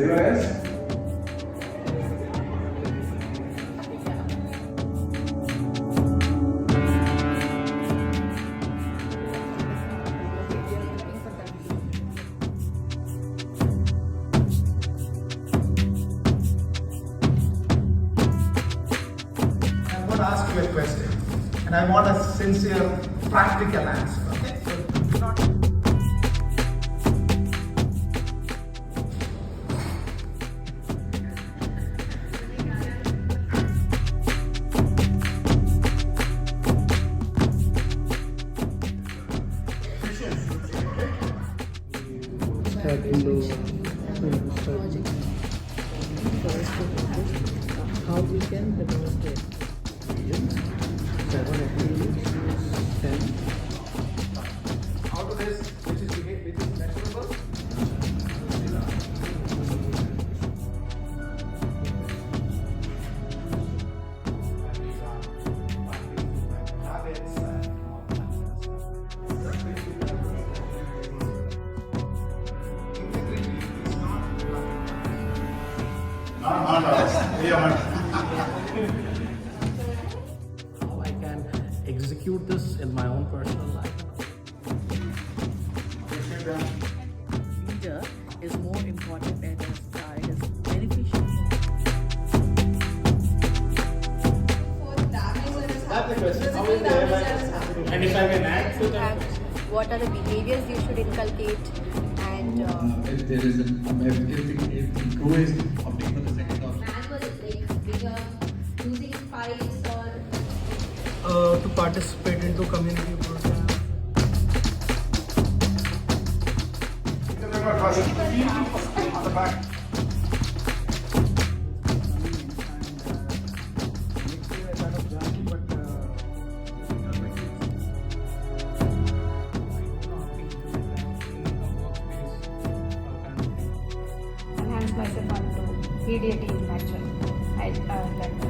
Anyone else? I'm going to ask you a question, and I want a sincere, practical answer. Okay? So, not. How we can demonstrate 7 activities, 10. Out of this, which is measurable? Not us. We are. How I can execute this in my own personal life. Leader is more important and it is beneficial. That's the question. How is the airline? And if I can add to that. What are the behaviors you should inculcate and If there is if true is opting for the second option. manual like using files or To participate into community programs. On the back. enhance myself onto PhD in lecture. I like